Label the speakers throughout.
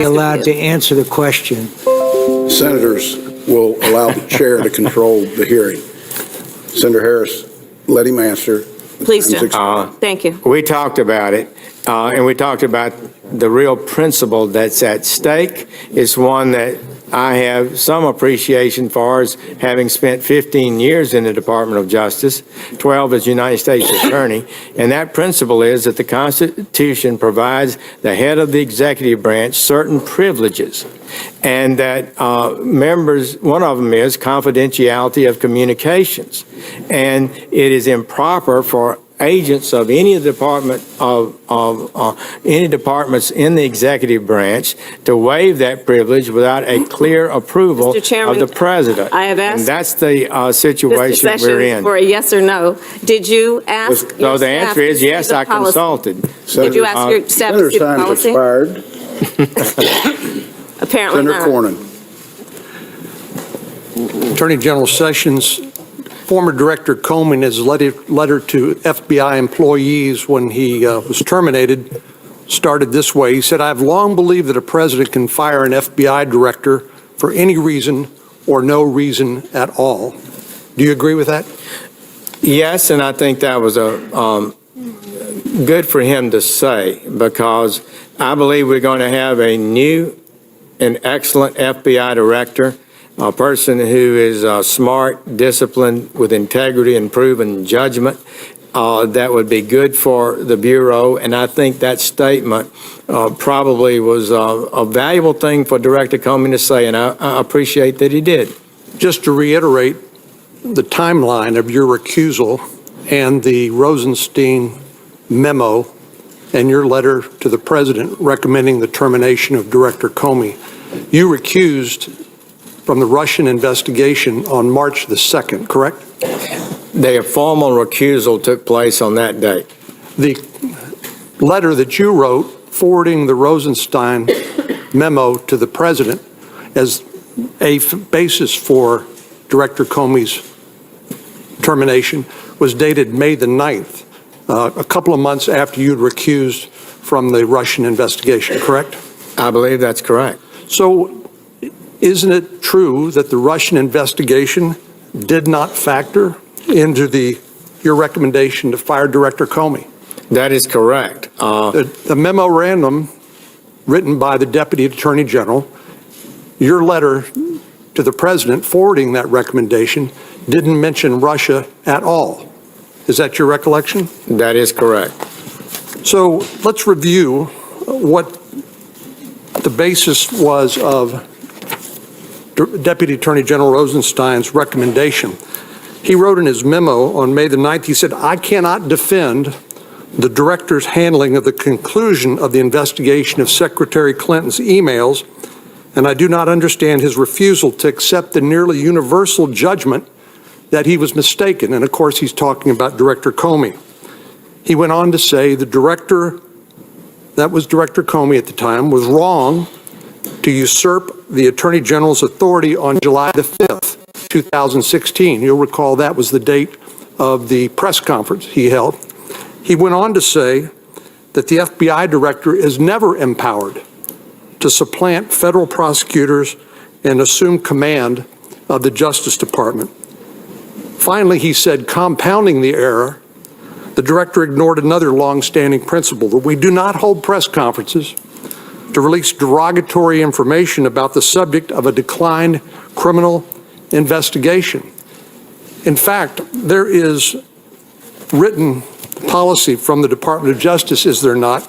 Speaker 1: allowed to answer the question.
Speaker 2: Senators will allow the chair to control the hearing. Senator Harris, let him answer.
Speaker 3: Please do. Thank you.
Speaker 4: We talked about it, and we talked about the real principle that's at stake. It's one that I have some appreciation for, as having spent 15 years in the Department of Justice, 12 as United States Attorney, and that principle is that the Constitution provides the head of the executive branch certain privileges, and that members, one of them is confidentiality of communications, and it is improper for agents of any department any departments in the executive branch to waive that privilege without a clear approval
Speaker 3: Mr. Chairman,
Speaker 4: of the president.
Speaker 3: I have asked.
Speaker 4: And that's the situation
Speaker 3: Mr.
Speaker 4: we're in.
Speaker 3: For a yes or no. Did you ask?
Speaker 4: So the answer is yes, I consulted.
Speaker 3: Did you ask your staff to see the policy?
Speaker 2: Senator expired.
Speaker 3: Apparently
Speaker 2: Senator
Speaker 3: not.
Speaker 2: Cornyn.
Speaker 5: Attorney General Sessions, former Director Comey, in his letter to FBI employees when he was terminated, started this way. He said, "I've long believed that a president can fire an FBI director for any reason or no reason at all." Do you agree with that?
Speaker 4: Yes, and I think that was good for him to say, because I believe we're going to have a new and excellent FBI director, a person who is smart, disciplined, with integrity and proven judgment. That would be good for the Bureau, and I think that statement probably was a valuable thing for Director Comey to say, and I appreciate that he did.
Speaker 5: Just to reiterate the timeline of your recusal and the Rosenstein memo and your letter to the president recommending the termination of Director Comey, you recused from the Russian investigation on March the 2nd, correct?
Speaker 4: The formal recusal took place on that date.
Speaker 5: The letter that you wrote forwarding the Rosenstein memo to the president as a basis for Director Comey's termination was dated May the 9th, a couple of months after you'd recused from the Russian investigation, correct?
Speaker 4: I believe that's correct.
Speaker 5: So isn't it true that the Russian investigation did not factor into your recommendation to fire Director Comey?
Speaker 4: That is correct.
Speaker 5: The memorandum written by the Deputy Attorney General, your letter to the President forwarding that recommendation, didn't mention Russia at all. Is that your recollection?
Speaker 4: That is correct.
Speaker 5: So let's review what the basis was of Deputy Attorney General Rosenstein's recommendation. He wrote in his memo on May the 9th, he said, "I cannot defend the director's handling of the conclusion of the investigation of Secretary Clinton's emails, and I do not understand his refusal to accept the nearly universal judgment that he was mistaken." And of course, he's talking about Director Comey. He went on to say the director, that was Director Comey at the time, was wrong to usurp the Attorney General's authority on July the 5th, 2016. You'll recall that was the date of the press conference he held. He went on to say that the FBI director is never empowered to supplant federal prosecutors and assume command of the Justice Department. Finally, he said, compounding the error, the director ignored another long-standing principle, that we do not hold press conferences to release derogatory information about the subject of a declined criminal investigation. In fact, there is written policy from the Department of Justice, is there not,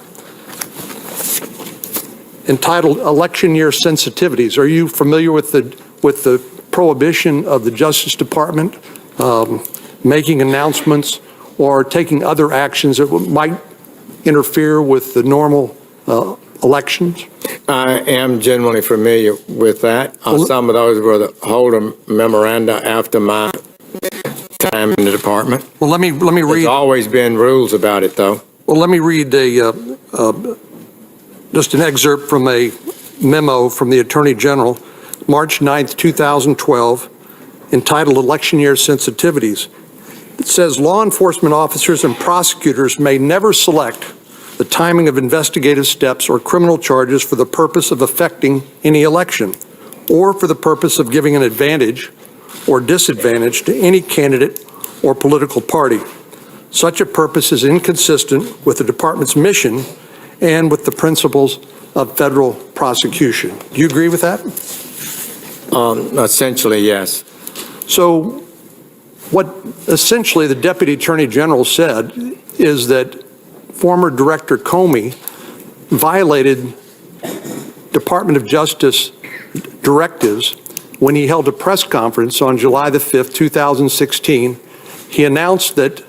Speaker 5: entitled Election Year Sensitivities. Are you familiar with the prohibition of the Justice Department making announcements or taking other actions that might interfere with the normal elections?
Speaker 4: I am generally familiar with that. Some of those were the Holder memoranda after my time in the department.
Speaker 5: Well, let me read.
Speaker 4: There's always been rules about it, though.
Speaker 5: Well, let me read just an excerpt from a memo from the Attorney General, March 9th, 2012, entitled Election Year Sensitivities. It says law enforcement officers and prosecutors may never select the timing of investigative steps or criminal charges for the purpose of affecting any election, or for the purpose of giving an advantage or disadvantage to any candidate or political party. Such a purpose is inconsistent with the department's mission and with the principles of federal prosecution. Do you agree with that?
Speaker 4: Essentially, yes.
Speaker 5: So what essentially the Deputy Attorney General said is that former Director Comey violated Department of Justice directives when he held a press conference on July the 5th, 2016. He announced that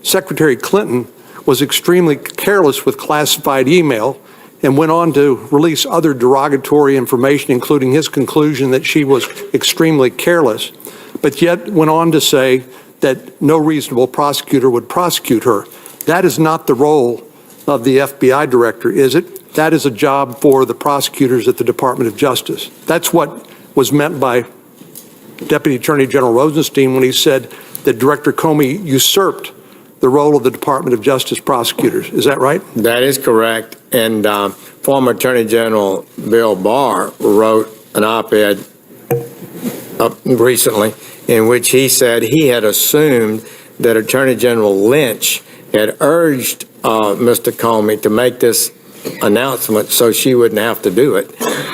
Speaker 5: Secretary Clinton was extremely careless with classified email and went on to release other derogatory information, including his conclusion that she was extremely careless, but yet went on to say that no reasonable prosecutor would prosecute her. That is not the role of the FBI director, is it? That is a job for the prosecutors at the Department of Justice. That's what was meant by Deputy Attorney General Rosenstein when he said that Director Comey usurped the role of the Department of Justice prosecutors. Is that right?
Speaker 4: That is correct. And former Attorney General Bill Barr wrote an op-ed recently in which he said he had assumed that Attorney General Lynch had urged Mr. Comey to make this announcement so she wouldn't have to do it.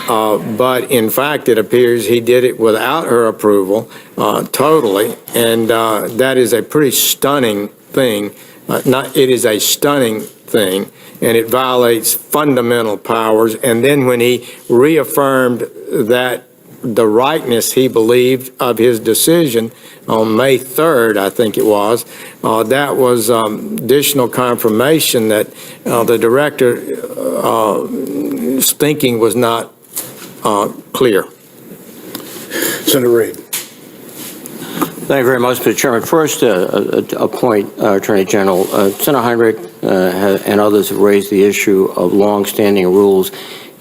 Speaker 4: But in fact, it appears he did it without her approval totally. And that is a pretty stunning thing. It is a stunning thing, and it violates fundamental powers. And then when he reaffirmed that the rightness he believed of his decision on May 3rd, I think it was, that was additional confirmation that the director's thinking was not clear.
Speaker 2: Senator Reid.
Speaker 6: Thank you very much, Mr. Chairman. First, a point, Attorney General. Senator Heinrich and others have raised the issue of longstanding rules.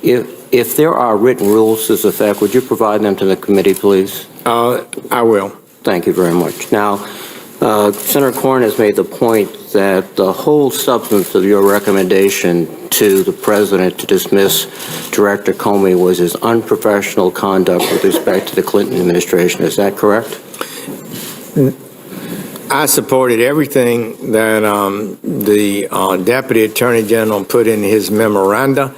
Speaker 6: If there are written rules to this effect, would you provide them to the committee, please?
Speaker 4: I will.
Speaker 6: Thank you very much. Now, Senator Corn has made the point that the whole substance of your recommendation to the president to dismiss Director Comey was his unprofessional conduct with respect to the Clinton administration. Is that correct?
Speaker 4: I supported everything that the Deputy Attorney General put in his memoranda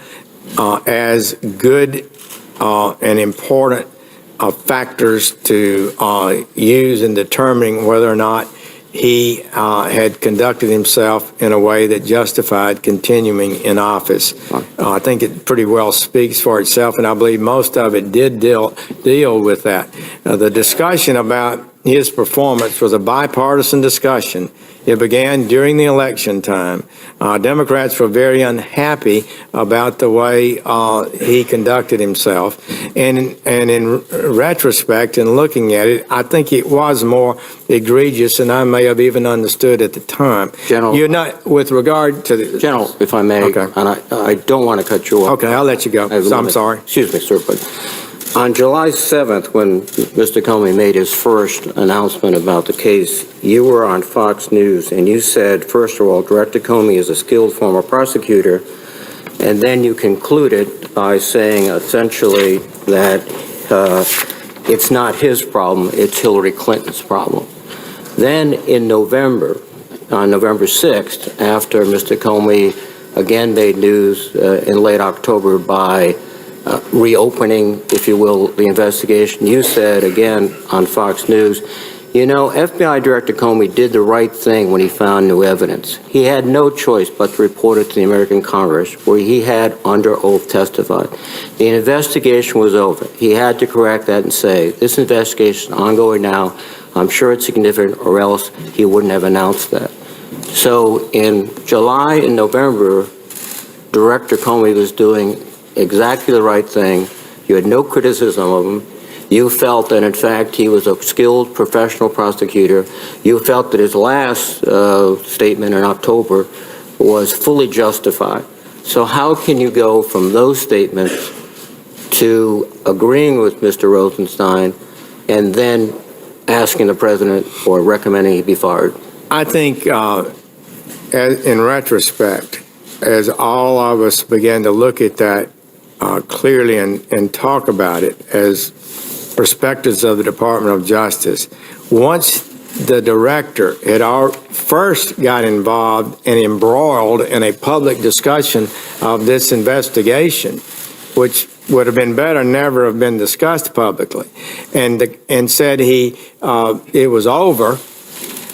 Speaker 4: as good and important factors to use in determining whether or not he had conducted himself in a way that justified continuing in office. I think it pretty well speaks for itself, and I believe most of it did deal with that. The discussion about his performance was a bipartisan discussion. It began during the election time. Democrats were very unhappy about the way he conducted himself. And in retrospect, in looking at it, I think it was more egregious than I may have even understood at the time.
Speaker 6: General,
Speaker 4: you're not, with regard to the...
Speaker 6: General, if I may,
Speaker 4: okay.
Speaker 6: And I don't want to cut you off.
Speaker 4: Okay, I'll let you go. So I'm sorry.
Speaker 6: Excuse me, sir, but on July 7th, when Mr. Comey made his first announcement about the case, you were on Fox News, and you said, first of all, Director Comey is a skilled former prosecutor, and then you concluded by saying essentially that it's not his problem, it's Hillary Clinton's problem. Then in November, on November 6th, after Mr. Comey again made news in late October by reopening, if you will, the investigation, you said again on Fox News, you know, FBI Director Comey did the right thing when he found new evidence. He had no choice but to report it to the American Congress, where he had under oath testified. The investigation was over. He had to correct that and say, this investigation is ongoing now. I'm sure it's significant, or else he wouldn't have announced that. So in July and November, Director Comey was doing exactly the right thing. You had no criticism of him. You felt that, in fact, he was a skilled professional prosecutor. You felt that his last statement in October was fully justified. So how can you go from those statements to agreeing with Mr. Rosenstein and then asking the president or recommending he be fired?
Speaker 4: I think, in retrospect, as all of us began to look at that clearly and talk about it as perspectives of the Department of Justice, once the director had first got involved and embroiled in a public discussion of this investigation, which would have been better never have been discussed publicly, and said it was over.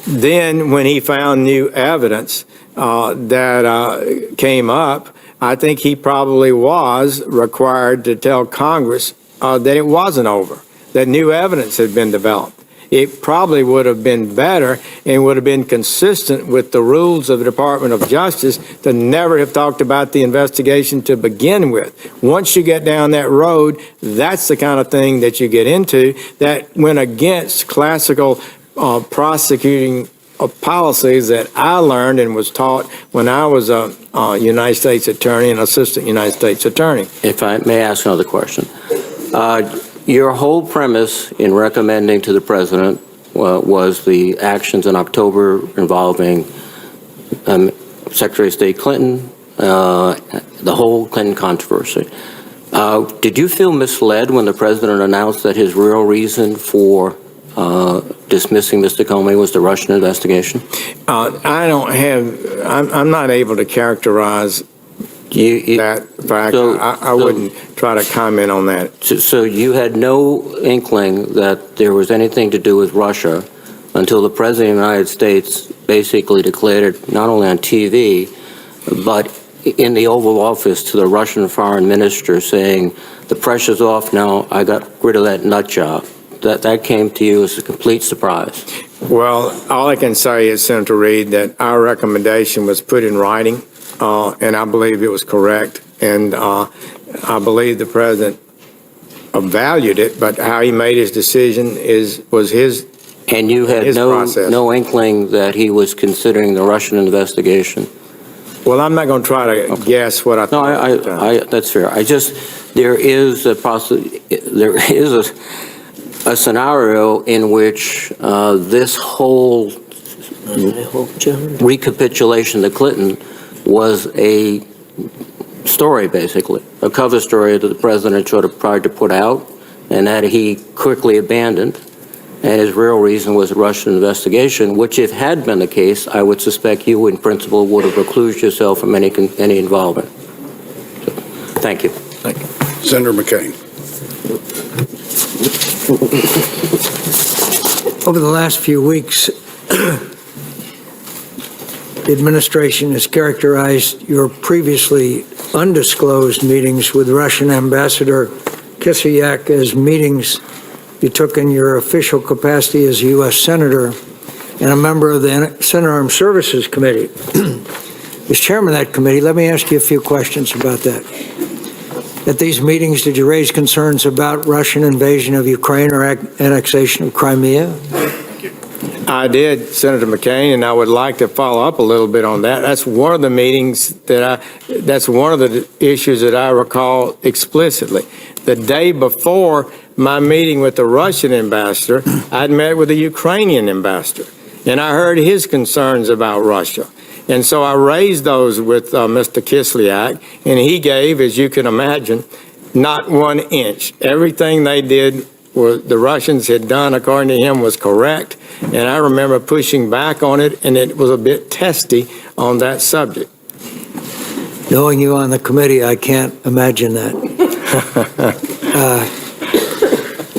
Speaker 4: Then when he found new evidence that came up, I think he probably was required to tell Congress that it wasn't over, that new evidence had been developed. It probably would have been better and would have been consistent with the rules of the Department of Justice to never have talked about the investigation to begin with. Once you get down that road, that's the kind of thing that you get into that went against classical prosecuting policies that I learned and was taught when I was a United States attorney and assistant United States attorney.
Speaker 6: If I may ask another question. Your whole premise in recommending to the president was the actions in October involving Secretary of State Clinton, the whole Clinton controversy. Did you feel misled when the president announced that his real reason for dismissing Mr. Comey was the Russian investigation?
Speaker 4: I'm not able to characterize that fact. I wouldn't try to comment on that.
Speaker 6: So you had no inkling that there was anything to do with Russia until the President of the United States basically declared it not only on TV, but in the Oval Office to the Russian foreign minister saying, the pressure's off now, I got rid of that nut job. That came to you as a complete surprise. Well,
Speaker 4: all I can say is, Senator Reid, that our recommendation was put in writing, and I believe it was correct. And I believe the president valued it, but how he made his decision was his.
Speaker 6: And you had no inkling that he was considering the Russian investigation?
Speaker 4: Well, I'm not going to try to guess what I thought.
Speaker 6: No, that's fair. There is a scenario in which this whole recapitulation of Clinton was a story, basically, a cover story that the president sort of tried to put out and that he quickly abandoned. And his real reason was a Russian investigation, which if had been the case, I would suspect you in principle would have reclused yourself from any involvement. So, thank you.
Speaker 2: Thank you. Senator McCain.
Speaker 1: Over the last few weeks, the administration has characterized your previously undisclosed meetings with Russian Ambassador Kislyak as meetings you took in your official capacity as a U.S. Senator and a member of the Senate Armed Services Committee. As chairman of that committee, let me ask you a few questions about that. At these meetings, did you raise concerns about Russian invasion of Ukraine or annexation of Crimea?
Speaker 4: I did, Senator McCain, and I would like to follow up a little bit on that. That's one of the meetings that's one of the issues that I recall explicitly. The day before my meeting with the Russian ambassador, I'd met with the Ukrainian ambassador, and I heard his concerns about Russia. And so I raised those with Mr. Kislyak, and he gave, as you can imagine, not 1 inch. Everything they did, the Russians had done, according to him, was correct. And I remember pushing back on it, and it was a bit testy on that subject.
Speaker 1: Knowing you on the committee, I can't imagine that.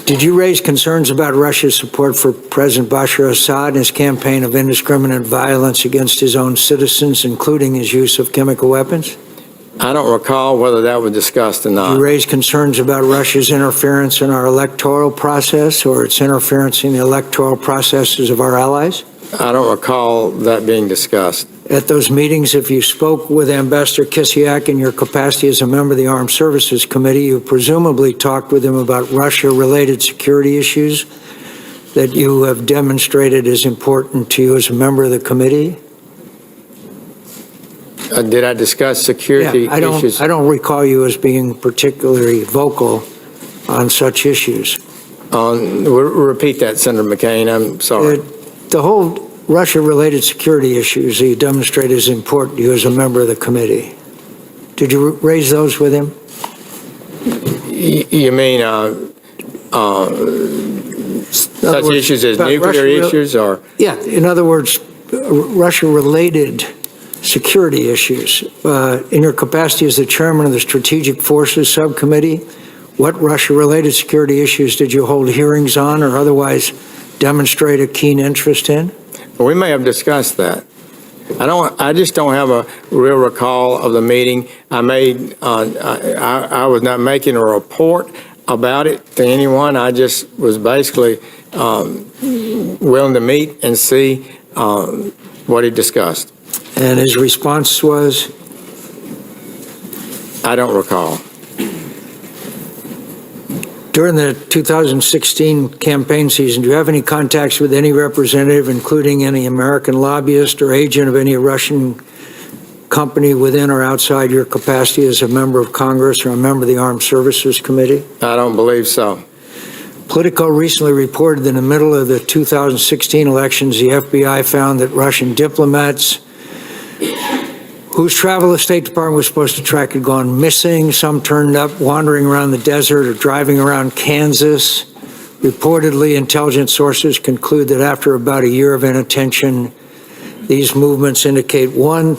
Speaker 1: Did you raise concerns about Russia's support for President Bashar Assad and his campaign of indiscriminate violence against his own citizens, including his use of chemical weapons?
Speaker 4: I don't recall whether that was discussed or not.
Speaker 1: Did you raise concerns about Russia's interference in our electoral process or its interference in the electoral processes of our allies?
Speaker 4: I don't recall that being discussed.
Speaker 1: At those meetings, if you spoke with Ambassador Kislyak in your capacity as a member of the Armed Services Committee, you presumably talked with him about Russia-related security issues that you have demonstrated as important to you as a member of the committee?
Speaker 4: Did I discuss security issues?
Speaker 1: I don't recall you as being particularly vocal on such issues.
Speaker 4: Repeat that, Senator McCain. I'm sorry.
Speaker 1: The whole Russia-related security issues that you demonstrated as important to you as a member of the committee. Did you raise those with him?
Speaker 4: You mean such issues as nuclear issues or?
Speaker 1: Yeah, in other words, Russia-related security issues. In your capacity as the chairman of the Strategic Forces Subcommittee, what Russia-related security issues did you hold hearings on or otherwise demonstrate a keen interest in?
Speaker 4: We may have discussed that. I just don't have a real recall of the meeting. I was not making a report about it to anyone. I just was basically willing to meet and see what he discussed.
Speaker 1: And his response was?
Speaker 4: I don't recall.
Speaker 1: During the 2016 campaign season, do you have any contacts with any representative, including any American lobbyist or agent of any Russian company within or outside your capacity as a member of Congress or a member of the Armed Services Committee?
Speaker 4: I don't believe so.
Speaker 1: Politico recently reported that in the middle of the 2016 elections, the FBI found that Russian diplomats whose travel the State Department was supposed to track had gone missing. Some turned up wandering around the desert or driving around Kansas. Reportedly, intelligence sources conclude that after about a year of inattention, these movements indicate, one,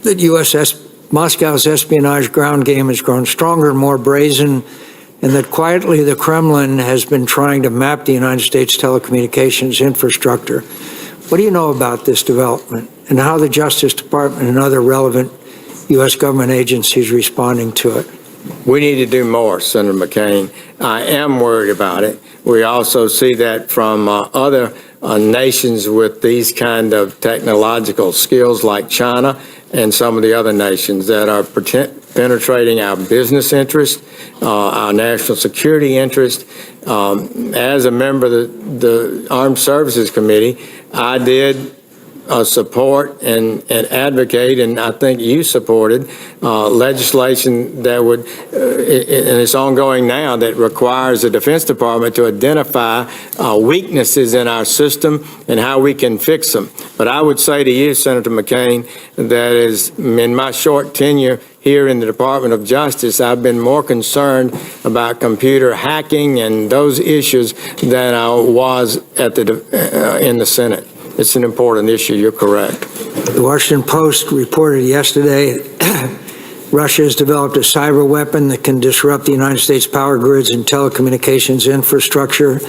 Speaker 1: that Moscow's espionage ground game has grown stronger and more brazen, and that quietly the Kremlin has been trying to map the United States telecommunications infrastructure. What do you know about this development and how the Justice Department and other relevant U.S. government agencies responding to it?
Speaker 4: We need to do more, Senator McCain. I am worried about it. We also see that from other nations with these kind of technological skills like China and some of the other nations that are penetrating our business interest, our national security interest. As a member of the Armed Services Committee, I did support and advocate, and I think you supported legislation that would, and it's ongoing now, that requires the Defense Department to identify weaknesses in our system and how we can fix them. But I would say to you, Senator McCain, that is in my short tenure here in the Department of Justice, I've been more concerned about computer hacking and those issues than I was at in the Senate. It's an important issue, you're correct.
Speaker 1: The Washington Post reported yesterday Russia has developed a cyber weapon that can disrupt the United States power grids and telecommunications infrastructure.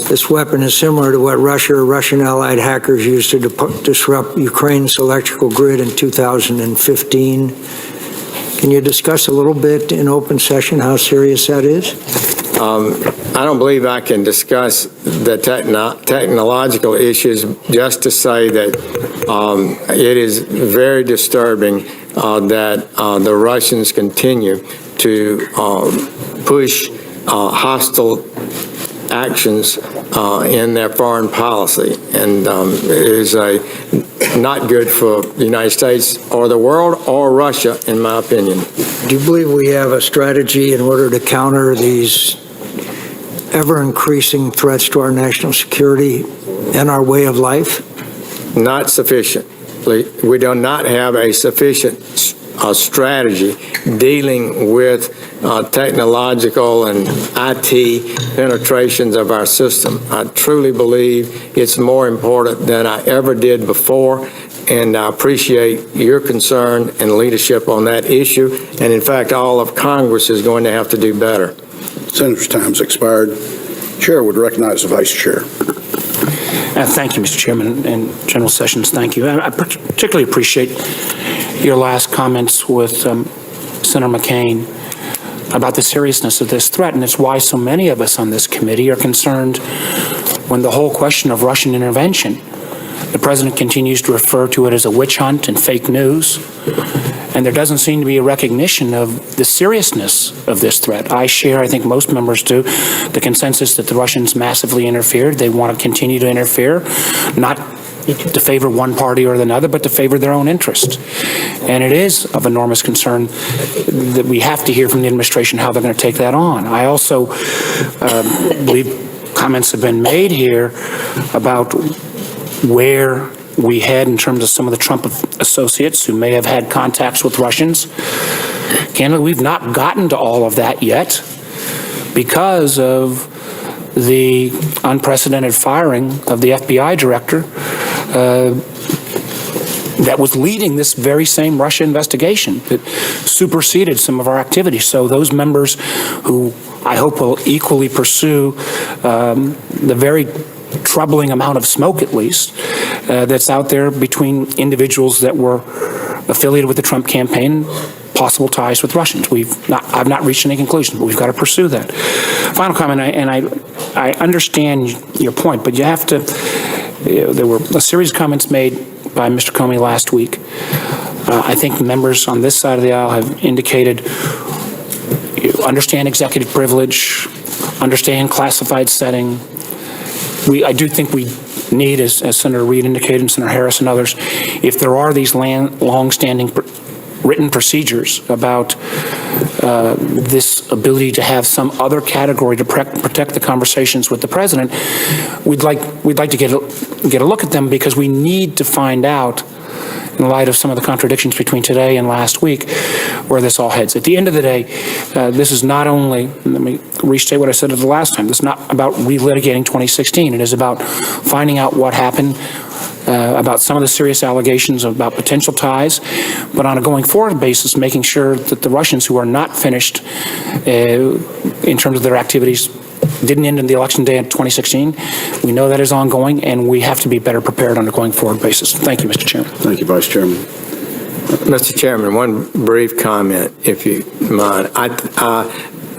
Speaker 1: This weapon is similar to what Russia or Russian allied hackers used to disrupt Ukraine's electrical grid in 2015. Can you discuss a little bit in open session how serious that is?
Speaker 4: I don't believe I can discuss the technological issues, just to say that it is very disturbing that the Russians continue to push hostile actions in their foreign policy, and it is not good for the United States or the world or Russia, in my opinion.
Speaker 1: Do you believe we have a strategy in order to counter these ever-increasing threats to our national security and our way of life?
Speaker 4: Not sufficiently. We do not have a sufficient strategy dealing with technological and IT penetrations of our system. I truly believe it's more important than I ever did before, and I appreciate your concern and leadership on that issue. And in fact, all of Congress is going to have to do better.
Speaker 2: Senator's time's expired. Chair would recognize the Vice Chair.
Speaker 7: Thank you, Mr. Chairman, and General Sessions, thank you. I particularly appreciate your last comments with Senator McCain about the seriousness of this threat, and it's why so many of us on this committee are concerned when the whole question of Russian intervention, the president continues to refer to it as a witch hunt and fake news, and there doesn't seem to be a recognition of the seriousness of this threat. I share, I think most members do, the consensus that the Russians massively interfered. They want to continue to interfere, not to favor one party or another, but to favor their own interest. And it is of enormous concern that we have to hear from the administration how they're going to take that on. I also believe comments have been made here about where we head in terms of some of the Trump associates who may have had contacts with Russians. Candidly, we've not gotten to all of that yet because of the unprecedented firing of the FBI director that was leading this very same Russia investigation that superseded some of our activities. So those members who I hope will equally pursue the very troubling amount of smoke, at least, that's out there between individuals that were affiliated with the Trump campaign, possible ties with Russians. I've not reached any conclusion, but we've got to pursue that. Final comment, I understand your point, but you have to, there were a series of comments made by Mr. Comey last week. I think members on this side of the aisle have indicated understand executive privilege, understand classified setting. I do think we need, as Senator Reid indicated, and Senator Harris and others, if there are these long-standing written procedures about this ability to have some other category to protect the conversations with the president, we'd like to get a look at them, because we need to find out, in light of some of the contradictions between today and last week, where this all heads. At the end of the day, this is not only, let me restate what I said the last time, this is not about relitigating 2016. It is about finding out what happened, about some of the serious allegations about potential ties, but on a going forward basis, making sure that the Russians who are not finished in terms of their activities didn't end in the election day of 2016. We know that is ongoing, and we have to be better prepared on a going forward basis. Thank you, Mr. Chairman.
Speaker 2: Thank you, Vice Chairman.
Speaker 4: Mr. Chairman, one brief comment, if you mind.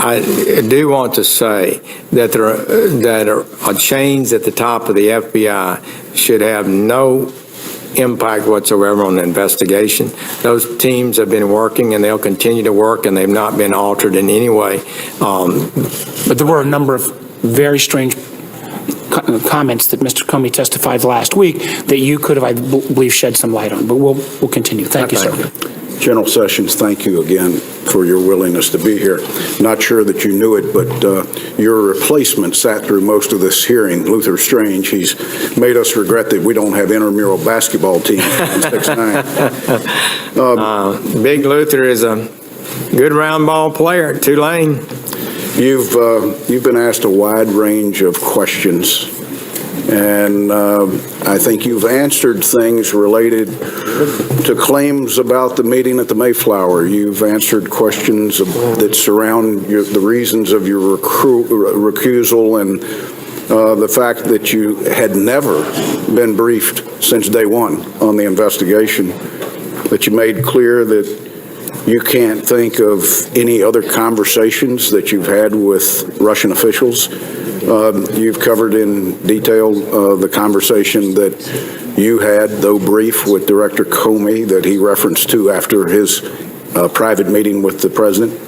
Speaker 4: I do want to say that there are chains at the top of the FBI should have no impact whatsoever on the investigation. Those teams have been working, and they'll continue to work, and they've not been altered in any way.
Speaker 7: But there were a number of very strange comments that Mr. Comey testified last week that you could have, I believe, shed some light on. But we'll continue. Thank you, sir.
Speaker 2: General Sessions, thank you again for your willingness to be here. Not sure that you knew it, but your replacement sat through most of this hearing, Luther Strange. He's made us regret that we don't have intramural basketball teams on 6'9".
Speaker 4: Big Luther is a good round ball player at Tulane.
Speaker 2: You've been asked a wide range of questions, and I think you've answered things related to claims about the meeting at the Mayflower. You've answered questions that surround the reasons of your recusal and the fact that you had never been briefed since day one on the investigation, that you made clear that you can't think of any other conversations that you've had with Russian officials. You've covered in detail the conversation that you had, though brief, with Director Comey that he referenced to after his private meeting with the president.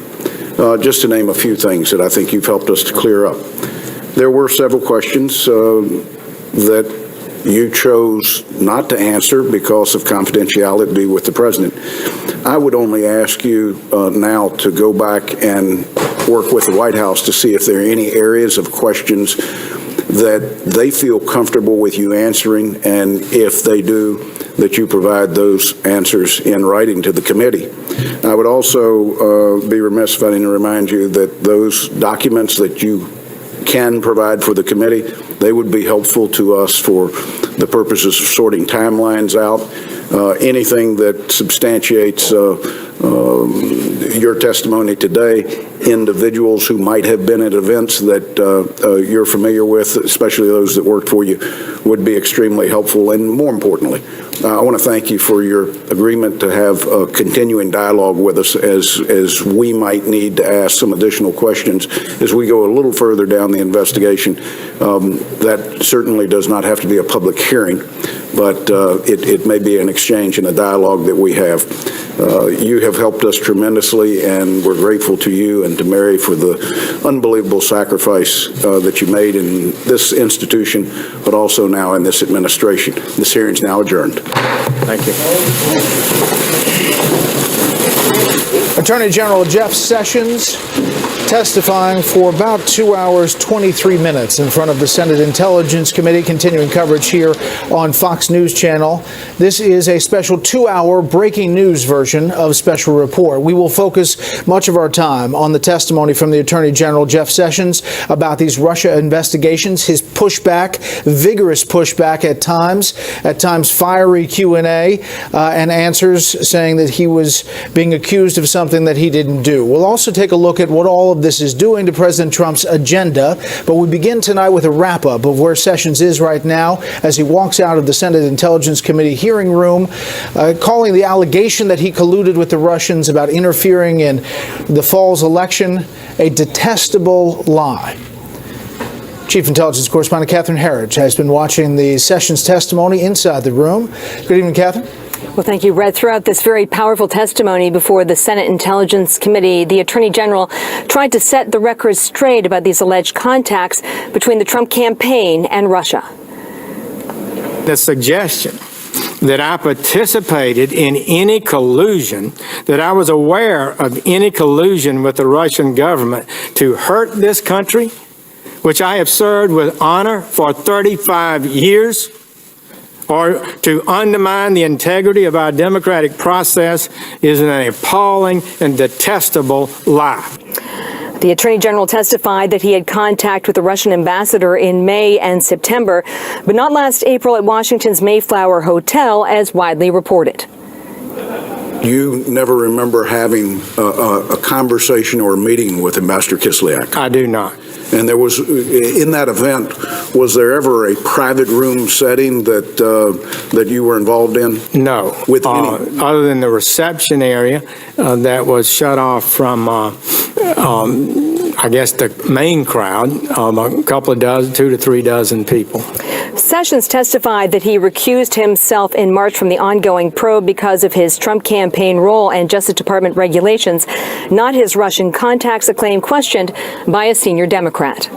Speaker 2: Just to name a few things that I think you've helped us to clear up. There were several questions that you chose not to answer because of confidentiality with the president. I would only ask you now to go back and work with the White House to see if there are any areas of questions that they feel comfortable with you answering, and if they do, that you provide those answers in writing to the committee. I would also be remiss if I didn't remind you that those documents that you can provide for the committee, they would be helpful to us for the purposes of sorting timelines out. Anything that substantiates your testimony today, individuals who might have been at events that you're familiar with, especially those that worked for you, would be extremely helpful. And more importantly, I want to thank you for your agreement to have a continuing dialogue with us as we might need to ask some additional questions as we go a little further down the investigation. That certainly does not have to be a public hearing, but it may be an exchange and a dialogue that we have. You have helped us tremendously, and we're grateful to you and to Mary for the unbelievable sacrifice that you made in this institution, but also now in this administration. This hearing is now adjourned.
Speaker 4: Thank you.
Speaker 8: Attorney General Jeff Sessions testifying for about 2 hours, 23 minutes in front of the Senate Intelligence Committee, continuing coverage here on Fox News Channel. This is a special 2-hour breaking news version of Special Report. We will focus much of our time on the testimony from the Attorney General Jeff Sessions about these Russia investigations, his pushback, vigorous pushback at times fiery Q&A and answers saying that he was being accused of something that he didn't do. We'll also take a look at what all of this is doing to President Trump's agenda, but we begin tonight with a wrap-up of where Sessions is right now as he walks out of the Senate Intelligence Committee hearing room, calling the allegation that he colluded with the Russians about interfering in the fall's election a detestable lie. Chief Intelligence Correspondent Catherine Herridge has been watching the Sessions testimony inside the room. Good evening, Catherine.
Speaker 9: Well, thank you, Red. Throughout this very powerful testimony before the Senate Intelligence Committee, the Attorney General tried to set the record straight about these alleged contacts between the Trump campaign and Russia.
Speaker 4: The suggestion that I participated in any collusion, that I was aware of any collusion with the Russian government to hurt this country, which I have served with honor for 35 years, or to undermine the integrity of our democratic process, is an appalling and detestable lie.
Speaker 9: The Attorney General testified that he had contact with the Russian ambassador in May and September, but not last April at Washington's Mayflower Hotel, as widely reported.
Speaker 2: You never remember having a conversation or a meeting with Ambassador Kislyak?
Speaker 4: I do not.
Speaker 2: And there was, in that event, was there ever a private room setting that you were involved in?
Speaker 4: No.
Speaker 2: With any?
Speaker 4: Other than the reception area that was shut off from, I guess, the main crowd, a couple of dozen, 2 to 3 dozen people.
Speaker 9: Sessions testified that he recused himself in March from the ongoing probe because of his Trump campaign role and Justice Department regulations, not his Russian contacts, a claim questioned by a senior Democrat.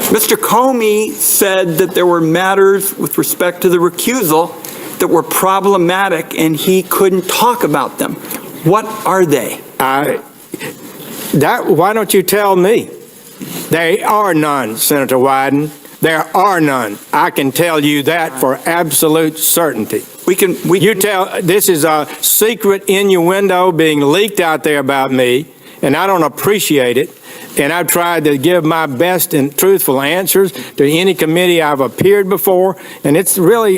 Speaker 10: Mr. Comey said that there were matters with respect to the recusal that were problematic and he couldn't talk about them. What are they?
Speaker 4: Why don't you tell me? There are none, Senator Wyden. There are none. I can tell you that for absolute certainty. This is a secret innuendo being leaked out there about me, and I don't appreciate it. And I've tried to give my best and truthful answers to any committee I've appeared before. And it's really,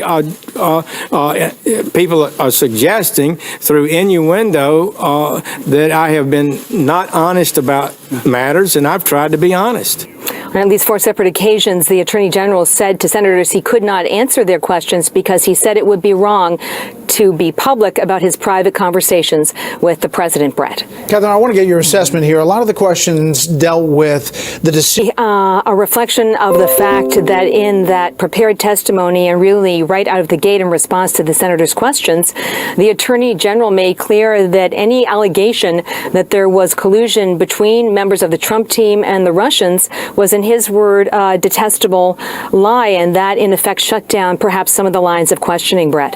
Speaker 4: people are suggesting through innuendo that I have been not honest about matters, and I've tried to be honest.
Speaker 9: On at least 4 separate occasions, the Attorney General said to senators he could not answer their questions because he said it would be wrong to be public about his private conversations with the president, Brett.
Speaker 8: Catherine, I want to get your assessment here. A lot of the questions dealt with the decision.
Speaker 9: A reflection of the fact that in that prepared testimony and really right out of the gate in response to the senator's questions, the Attorney General made clear that any allegation that there was collusion between members of the Trump team and the Russians was, in his word, a detestable lie, and that in effect shut down perhaps some of the lines of questioning, Brett.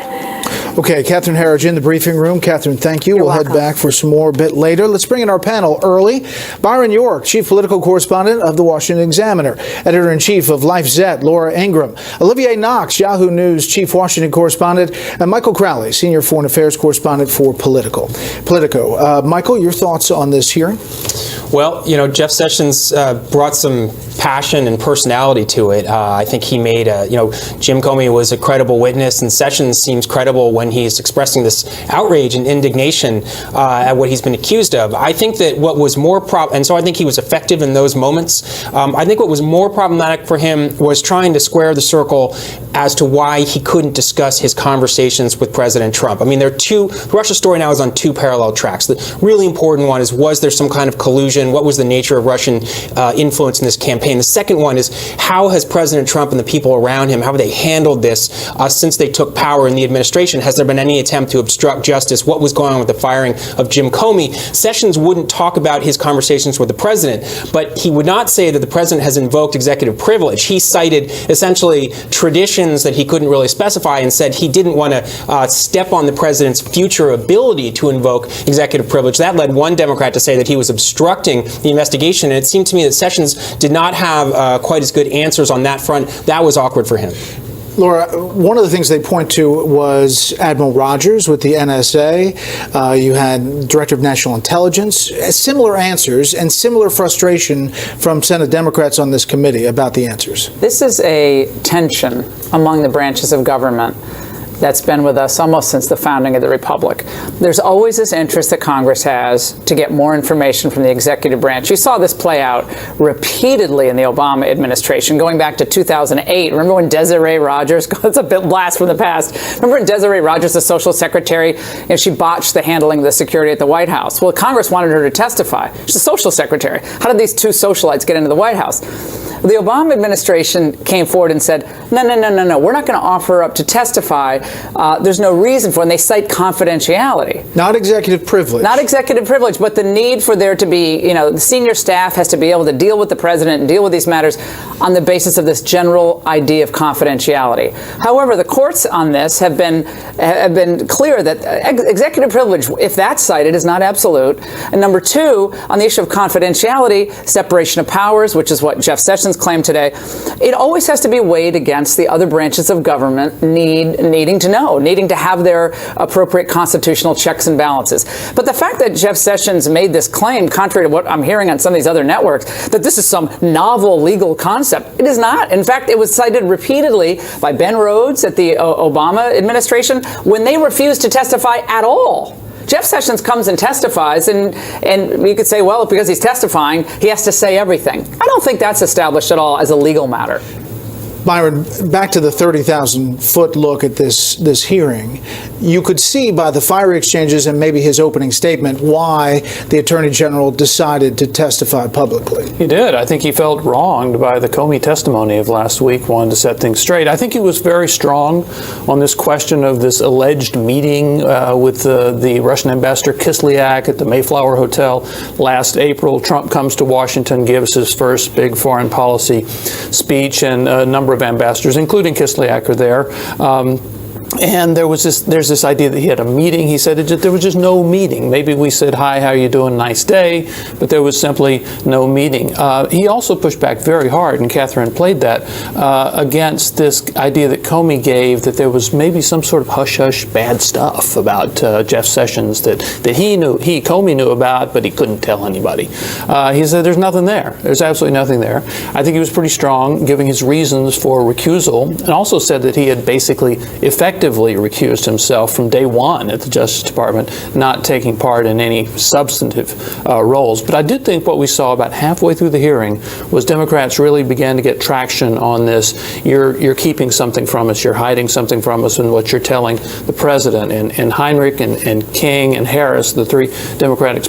Speaker 8: Okay, Catherine Herridge in the briefing room. Catherine, thank you. We'll head back for some more a bit later. Let's bring in our panel early. Byron York, Chief Political Correspondent of the Washington Examiner, Editor-in-Chief of LifeZette, Laura Ingram, Olivier Knox, Yahoo News Chief Washington Correspondent, and Michael Crowley, Senior Foreign Affairs Correspondent for Politico. Michael, your thoughts on this hearing?
Speaker 11: Well, Jeff Sessions brought some passion and personality to it. I think he made Jim Comey was a credible witness, and Sessions seems credible when he's expressing this outrage and indignation at what he's been accused of. I think that what was more and so I think he was effective in those moments. I think what was more problematic for him was trying to square the circle as to why he couldn't discuss his conversations with President Trump. I mean, the Russia story now is on 2 parallel tracks. The really important one is, was there some kind of collusion? What was the nature of Russian influence in this campaign? The second one is, how has President Trump and the people around him, how have they handled this since they took power in the administration? Has there been any attempt to obstruct justice? What was going on with the firing of Jim Comey? Sessions wouldn't talk about his conversations with the president, but he would not say that the president has invoked executive privilege. He cited essentially tradition reasons that he couldn't really specify, and said he didn't want to step on the president's future ability to invoke executive privilege. That led one Democrat to say that he was obstructing the investigation, and it seemed to me that Sessions did not have quite as good answers on that front. That was awkward for him.
Speaker 8: Laura, one of the things they point to was Admiral Rogers with the NSA. You had Director of National Intelligence. Similar answers and similar frustration from Senate Democrats on this committee about the answers.
Speaker 12: This is a tension among the branches of government that's been with us almost since the founding of the Republic. There's always this interest that Congress has to get more information from the executive branch. You saw this play out repeatedly in the Obama administration, going back to 2008. Remember when Desiree Rogers, it's a bit blast from the past. Remember when Desiree Rogers, the social secretary, she botched the handling of the security at the White House? Well, Congress wanted her to testify. She's a social secretary. How did these two socialites get into the White House? The Obama administration came forward and said, no, we're not going to offer her up to testify. There's no reason for it. And they cite confidentiality.
Speaker 8: Not executive privilege.
Speaker 12: Not executive privilege, but the need for there to be, the senior staff has to be able to deal with the president and deal with these matters on the basis of this general idea of confidentiality. However, the courts on this have been clear that executive privilege, if that's cited, is not absolute. And number two, on the issue of confidentiality, separation of powers, which is what Jeff Sessions claimed today, it always has to be weighed against the other branches of government needing to know, needing to have their appropriate constitutional checks and balances. But the fact that Jeff Sessions made this claim, contrary to what I'm hearing on some of these other networks, that this is some novel legal concept, it is not. In fact, it was cited repeatedly by Ben Rhodes at the Obama administration when they refused to testify at all. Jeff Sessions comes and testifies, and you could say, well, because he's testifying, he has to say everything. I don't think that's established at all as a legal matter.
Speaker 8: Byron, back to the 30,000-foot look at this hearing, you could see by the fiery exchanges and maybe his opening statement why the Attorney General decided to testify publicly.
Speaker 13: He did. I think he felt wronged by the Comey testimony of last week, wanted to set things straight. I think he was very strong on this question of this alleged meeting with the Russian ambassador Kislyak at the Mayflower Hotel last April. Trump comes to Washington, gives his first big foreign policy speech, and a number of ambassadors, including Kislyak, are there. And there's this idea that he had a meeting. He said there was just no meeting. Maybe we said, hi, how are you doing? Nice day. But there was simply no meeting. He also pushed back very hard, and Catherine played that, against this idea that Comey gave that there was maybe some sort of hush-hush bad stuff about Jeff Sessions that Comey knew about, but he couldn't tell anybody. He said there's nothing there. There's absolutely nothing there. I think he was pretty strong, giving his reasons for recusal, and also said that he had basically effectively recused himself from day one at the Justice Department, not taking part in any substantive roles. But I did think what we saw about halfway through the hearing was Democrats really began to get traction on this. You're keeping something from us, you're hiding something from us, and what you're telling the president. And Heinrich and King and Harris, the three Democratic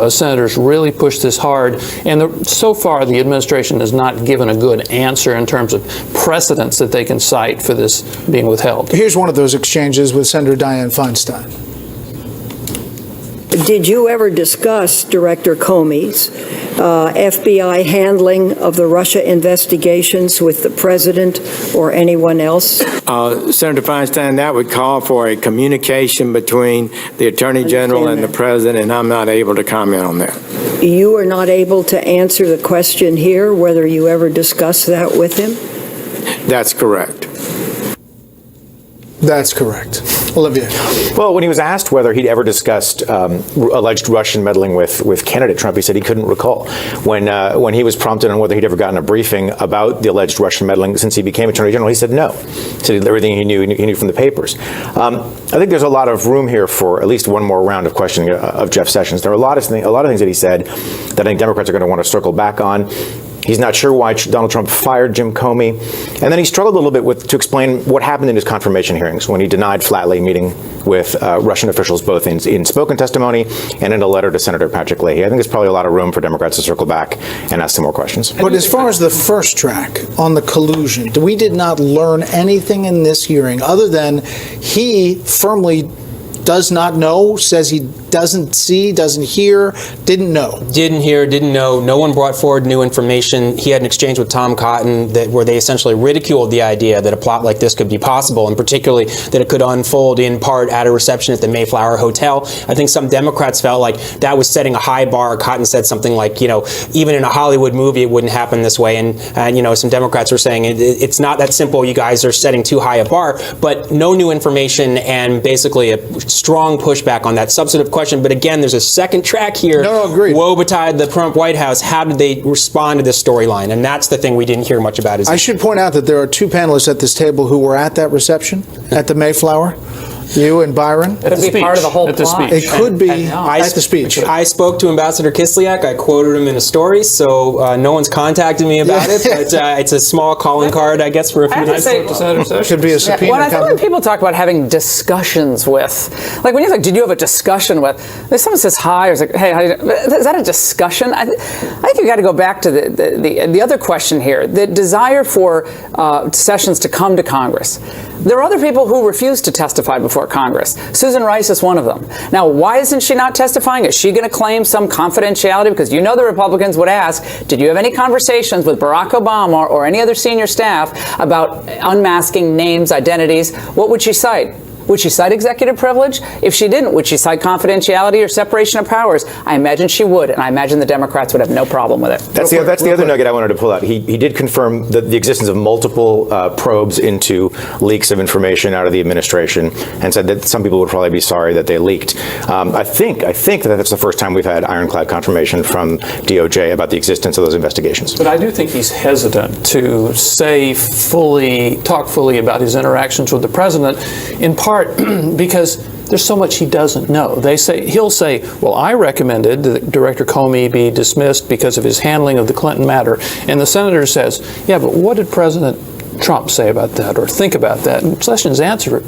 Speaker 13: senators, really pushed this hard. And so far, the administration has not given a good answer in terms of precedents that they can cite for this being withheld.
Speaker 8: Here's one of those exchanges with Senator Dianne Feinstein.
Speaker 14: Did you ever discuss Director Comey's FBI handling of the Russia investigations with the president or anyone else?
Speaker 4: Senator Feinstein, that would call for a communication between the Attorney General and the President, and I'm not able to comment on that.
Speaker 14: You are not able to answer the question here, whether you ever discussed that with him?
Speaker 4: That's correct.
Speaker 8: That's correct. Olivia.
Speaker 15: Well, when he was asked whether he'd ever discussed alleged Russian meddling with candidate Trump, he said he couldn't recall. When he was prompted on whether he'd ever gotten a briefing about the alleged Russian meddling since he became Attorney General, he said no. He said everything he knew from the papers. I think there's a lot of room here for at least one more round of questioning of Jeff Sessions. There are a lot of things that he said that I think Democrats are going to want to circle back on. He's not sure why Donald Trump fired Jim Comey. And then he struggled a little bit to explain what happened in his confirmation hearings when he denied flatly meeting with Russian officials, both in spoken testimony and in a letter to Senator Patrick Leahy. I think there's probably a lot of room for Democrats to circle back and ask some more questions.
Speaker 8: But as far as the first track on the collusion, we did not learn anything in this hearing other than he firmly does not know, says he doesn't see, doesn't hear, didn't know?
Speaker 11: Didn't hear, didn't know. No one brought forward new information. He had an exchange with Tom Cotton where they essentially ridiculed the idea that a plot like this could be possible, and particularly that it could unfold in part at a reception at the Mayflower Hotel. I think some Democrats felt like that was setting a high bar. Cotton said something like, even in a Hollywood movie, it wouldn't happen this way. And some Democrats were saying it's not that simple. You guys are setting too high a bar. But no new information and basically a strong pushback on that substantive question. But again, there's a second track here.
Speaker 8: No, agreed.
Speaker 11: Woe betide the Trump White House. How did they respond to this storyline? And that's the thing we didn't hear much about.
Speaker 8: I should point out that there are two panelists at this table who were at that reception at the Mayflower. You and Byron.
Speaker 12: It could be part of the whole plot.
Speaker 8: It could be at the speech.
Speaker 11: I spoke to Ambassador Kislyak. I quoted him in a story, so no one's contacted me about it, but it's a small calling card, I guess, for a few days.
Speaker 8: Could be a subpoena.
Speaker 12: Well, I think when people talk about having discussions with, like when you're like, did you have a discussion with, if someone says hi, or is like, hey, how you, is that a discussion? I think you got to go back to the other question here, the desire for Sessions to come to Congress. There are other people who refuse to testify before Congress. Susan Rice is one of them. Now, why isn't she not testifying? Is she going to claim some confidentiality? Because the Republicans would ask, did you have any conversations with Barack Obama or any other senior staff about unmasking names, identities? What would she cite? Would she cite executive privilege? If she didn't, would she cite confidentiality or separation of powers? I imagine she would, and I imagine the Democrats would have no problem with it.
Speaker 15: That's the other nugget I wanted to pull out. He did confirm the existence of multiple probes into leaks of information out of the administration, and said that some people would probably be sorry that they leaked. I think that that's the first time we've had ironclad confirmation from DOJ about the existence of those investigations.
Speaker 13: But I do think he's hesitant to talk fully about his interactions with the president, in part because there's so much he doesn't know. He'll say, well, I recommended that Director Comey be dismissed because of his handling of the Clinton matter. And the senator says, yeah, but what did President Trump say about that or think about that? And Sessions'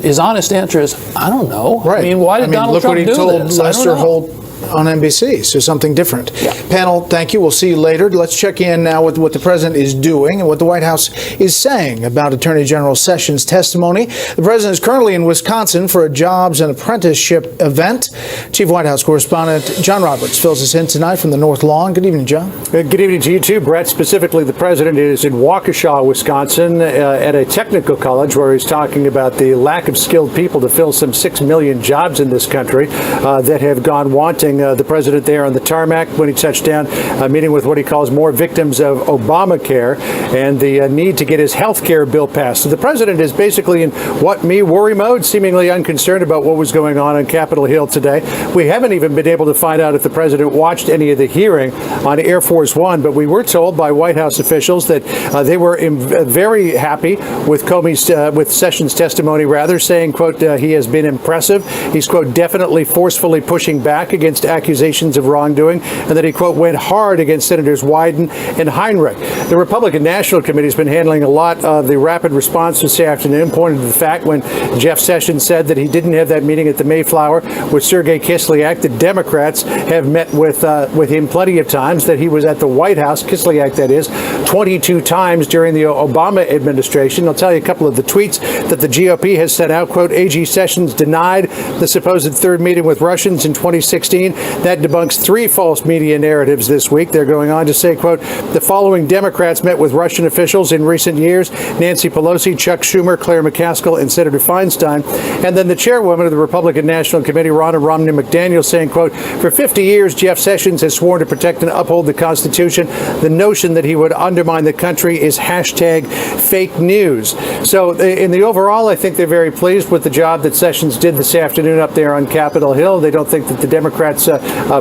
Speaker 13: his honest answer is, I don't know.
Speaker 8: Right.
Speaker 13: I mean, why did Donald Trump do this?
Speaker 8: Look what he told Lester Holt on NBC, so something different. Yeah. Panel, thank you. We'll see you later. Let's check in now with what the president is doing and what the White House is saying about Attorney General Sessions' testimony. The president is currently in Wisconsin for a jobs and apprenticeship event. Chief White House correspondent John Roberts fills us in tonight from the North Lawn. Good evening, John.
Speaker 16: Good evening to you too, Brett. Specifically, the president is in Waukesha, Wisconsin, at a technical college where he's talking about the lack of skilled people to fill some 6 million jobs in this country that have gone wanting. The president there on the tarmac when he touched down, meeting with what he calls more victims of Obamacare and the need to get his health care bill passed. So the president is basically in worry mode, seemingly unconcerned about what was going on Capitol Hill today. We haven't even been able to find out if the president watched any of the hearing on Air Force One, but we were told by White House officials that they were very happy with with Sessions' testimony, saying, quote, he has been impressive. He's, quote, definitely forcefully pushing back against accusations of wrongdoing, and that he, quote, went hard against Senators Wyden and Heinrich. The Republican National Committee has been handling a lot of the rapid response this afternoon, pointing to the fact when Jeff Sessions said that he didn't have that meeting at the Mayflower with Sergei Kislyak. The Democrats have met with him plenty of times, that he was at the White House, Kislyak that is, 22 times during the Obama administration. I'll tell you a couple of the tweets that the GOP has sent out. Quote, AG Sessions denied the supposed third meeting with Russians in 2016. That debunks 3 false media narratives this week. They're going on to say, quote, the following Democrats met with Russian officials in recent years: Nancy Pelosi, Chuck Schumer, Claire McCaskill, and Senator Feinstein. And then the chairwoman of the Republican National Committee, Ronna Romney McDaniel, saying, quote, for 50 years, Jeff Sessions has sworn to protect and uphold the Constitution. The notion that he would undermine the country is hashtag fake news. So in the overall, I think they're very pleased with the job that Sessions did this afternoon up there on Capitol Hill. They don't think that the Democrats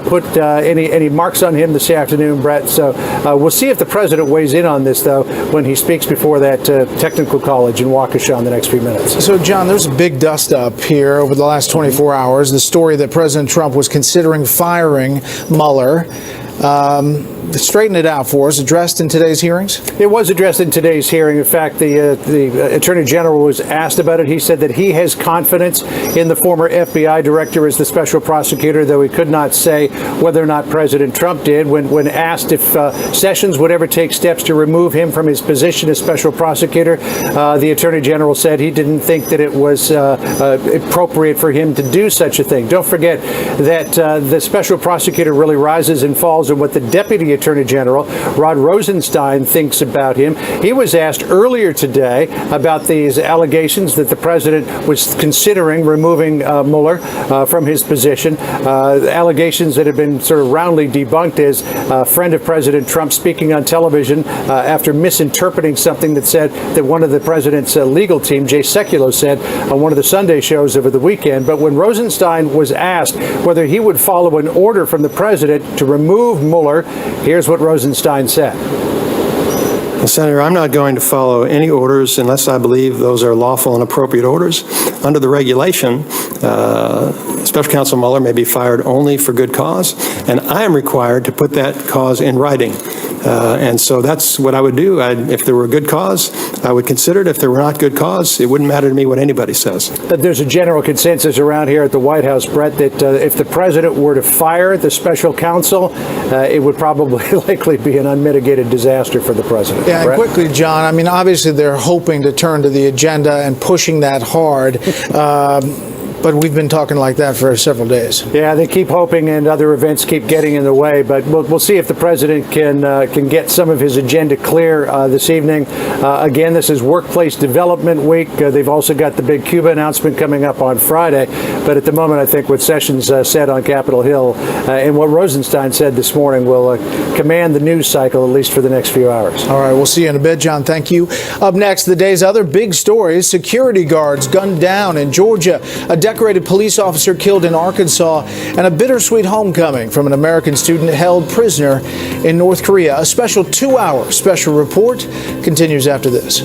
Speaker 16: put any marks on him this afternoon, Brett. So we'll see if the president weighs in on this, though, when he speaks before that technical college in Waukesha in the next few minutes.
Speaker 8: So, John, there's a big dust-up here over the last 24 hours. The story that President Trump was considering firing Mueller. straighten it out for us, addressed in today's hearings?
Speaker 16: It was addressed in today's hearing. In fact, the Attorney General was asked about it. He said that he has confidence in the former FBI director as the special prosecutor, though he could not say whether or not President Trump did. When asked if Sessions would ever take steps to remove him from his position as special prosecutor, the Attorney General said he didn't think that it was appropriate for him to do such a thing. Don't forget that the special prosecutor really rises and falls on what the Deputy Attorney General, Rod Rosenstein, thinks about him. He was asked earlier today about these allegations that the president was considering removing Mueller from his position, allegations that have been sort of roundly debunked as a friend of President Trump speaking on television after misinterpreting something that said that one of the president's legal team, Jay Sekulow, said on one of the Sunday shows over the weekend. But when Rosenstein was asked whether he would follow an order from the president to remove Mueller, here's what Rosenstein said.
Speaker 5: Well, Senator, I'm not going to follow any orders unless I believe those are lawful and appropriate orders. Under the regulation, Special Counsel Mueller may be fired only for good cause, and I am required to put that cause in writing. And so that's what I would do. If there were a good cause, I would consider it. If there were not good cause, it wouldn't matter to me what anybody says.
Speaker 16: There's a general consensus around here at the White House, Brett, that if the president were to fire the special counsel, it would probably likely be an unmitigated disaster for the president.
Speaker 8: Yeah, and quickly, John, I mean, obviously they're hoping to turn to the agenda and pushing that hard. But we've been talking like that for several days.
Speaker 16: Yeah, they keep hoping, and other events keep getting in the way. But we'll see if the president can get some of his agenda clear this evening. Again, this is Workplace Development Week. They've also got the big Cuba announcement coming up on Friday. But at the moment, I think what Sessions said on Capitol Hill and what Rosenstein said this morning will command the news cycle, at least for the next few hours.
Speaker 8: All right, we'll see you in a bit, John. Thank you. Up next, the day's other big stories: security guards gunned down in Georgia, a decorated police officer killed in Arkansas, and a bittersweet homecoming from an American student held prisoner in North Korea. A special 2-hour special report continues after this.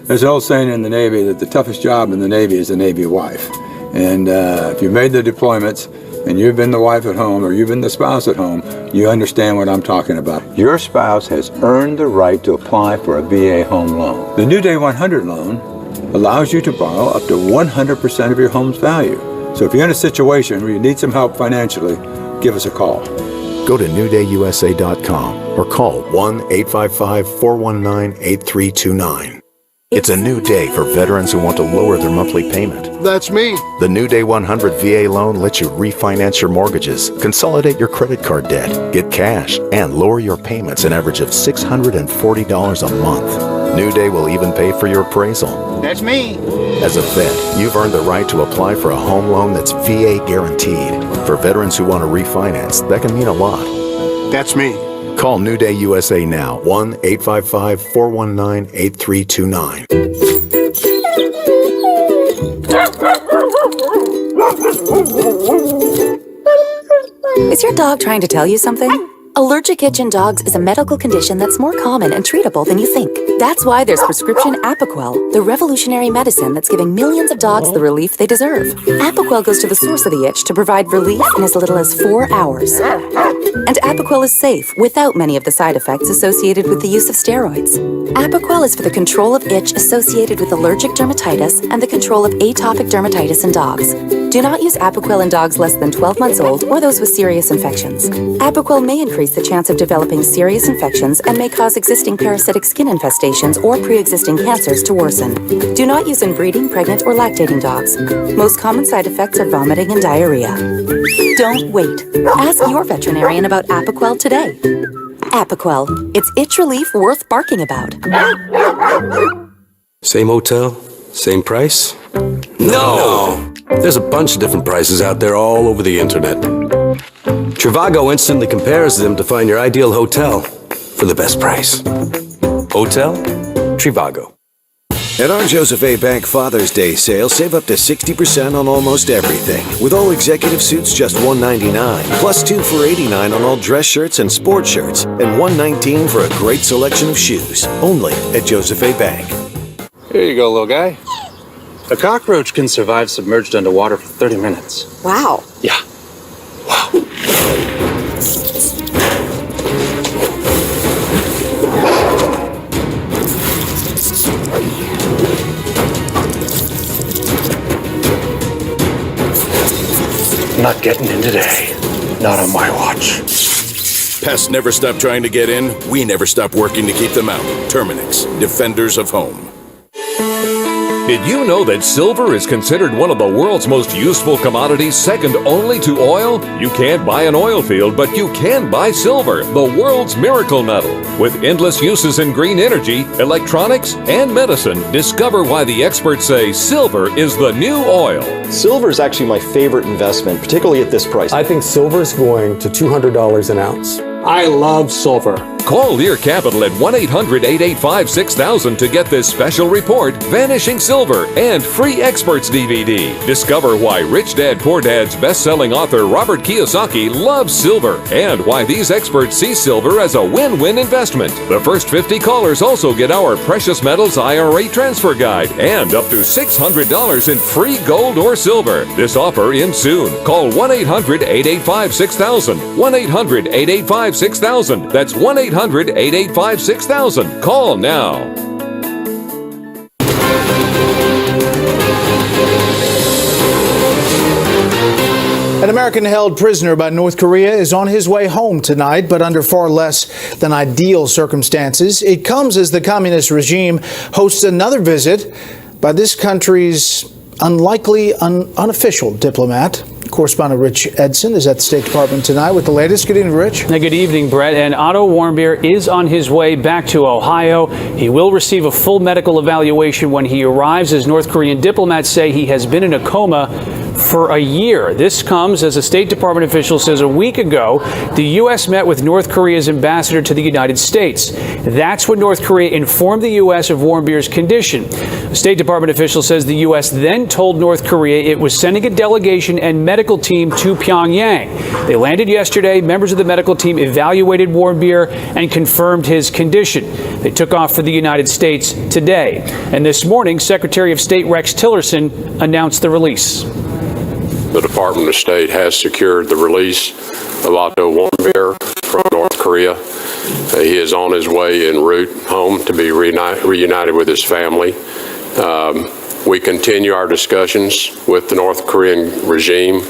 Speaker 17: There's an old saying in the Navy that the toughest job in the Navy is the Navy wife. And if you've made the deployments and you've been the wife at home or you've been the spouse at home, you understand what I'm talking about. Your spouse has earned the right to apply for a VA home loan. The New Day 100 loan allows you to borrow up to 100% of your home's value. So if you're in a situation where you need some help financially, give us a call.
Speaker 18: Go to newdayusa.com or call 1-855-419-8329. It's a new day for veterans who want to lower their monthly payment.
Speaker 19: That's me.
Speaker 18: The New Day 100 VA loan lets you refinance your mortgages, consolidate your credit card debt, get cash, and lower your payments an average of $640 a month. New Day will even pay for your appraisal.
Speaker 19: That's me.
Speaker 18: As a vet, you've earned the right to apply for a home loan that's VA guaranteed. For veterans who want to refinance, that can mean a lot.
Speaker 19: That's me.
Speaker 18: Call New Day USA now, 1-855-419-8329.
Speaker 20: Is your dog trying to tell you something? Allergic itch in dogs is a medical condition that's more common and treatable than you think. That's why there's prescription Apoquel, the revolutionary medicine that's giving millions of dogs the relief they deserve. Apoquel goes to the source of the itch to provide relief in as little as 4 hours. And Apoquel is safe without many of the side effects associated with the use of steroids. Apoquel is for the control of itch associated with allergic dermatitis and the control of atopic dermatitis in dogs. Do not use Apoquel in dogs less than 12 months old or those with serious infections. Apoquel may increase the chance of developing serious infections and may cause existing parasitic skin infestations or pre-existing cancers to worsen. Do not use in breeding, pregnant, or lactating dogs. Most common side effects are vomiting and diarrhea. Don't wait. Ask your veterinarian about Apoquel today. Apoquel. It's itch relief worth barking about.
Speaker 21: Same hotel? Same price? No! There's a bunch of different prices out there all over the internet. Trivago instantly compares them to find your ideal hotel for the best price. Hotel Trivago.
Speaker 22: At our Joseph A. Bank Father's Day sale, save up to 60% on almost everything. With all executive suits just $199, plus 2 for $89 on all dress shirts and sports shirts, and $119 for a great selection of shoes. Only at Joseph A. Bank.
Speaker 17: Here you go, little guy.
Speaker 3: A cockroach can survive submerged underwater for 30 minutes.
Speaker 20: Wow.
Speaker 3: Yeah. Not getting in today. Not on my watch.
Speaker 19: Pests never stop trying to get in. We never stop working to keep them out. Terminix, defenders of home.
Speaker 23: Did you know that silver is considered one of the world's most useful commodities, second only to oil? You can't buy an oil field, but you can buy silver, the world's miracle metal. With endless uses in green energy, electronics, and medicine, discover why the experts say silver is the new oil.
Speaker 24: Silver is actually my favorite investment, particularly at this price. I think silver is going to $200 an ounce.
Speaker 3: I love silver.
Speaker 23: Call Lear Capital at 1-800-885-6000 to get this special report, Vanishing Silver, and free Experts DVD. Discover why Rich Dad Poor Dad's best-selling author Robert Kiyosaki loves silver, and why these experts see silver as a win-win investment. The first 50 callers also get our Precious Metals IRA Transfer Guide and up to $600 in free gold or silver. This offer ends soon. Call 1-800-885-6000. 1-800-885-6000. That's 1-800-885-6000. Call now.
Speaker 8: An American held prisoner by North Korea is on his way home tonight, but under far less than ideal circumstances. It comes as the communist regime hosts another visit by this country's unlikely, unofficial diplomat. Correspondent Rich Edson is at the State Department tonight with the latest. Good evening, Rich.
Speaker 25: Good evening, Brett. And Otto Warmbier is on his way back to Ohio. He will receive a full medical evaluation when he arrives, as North Korean diplomats say he has been in a coma for a year. This comes as a State Department official says a week ago, the U.S. met with North Korea's ambassador to the United States. That's when North Korea informed the U.S. of Warmbier's condition. The State Department official says the U.S. then told North Korea it was sending a delegation and medical team to Pyongyang. They landed yesterday. Members of the medical team evaluated Warmbier and confirmed his condition. They took off for the United States today. And this morning, Secretary of State Rex Tillerson announced the release.
Speaker 26: The Department of State has secured the release of Otto Warmbier from North Korea. He is on his way en route home to be reunited with his family. We continue our discussions with the North Korean regime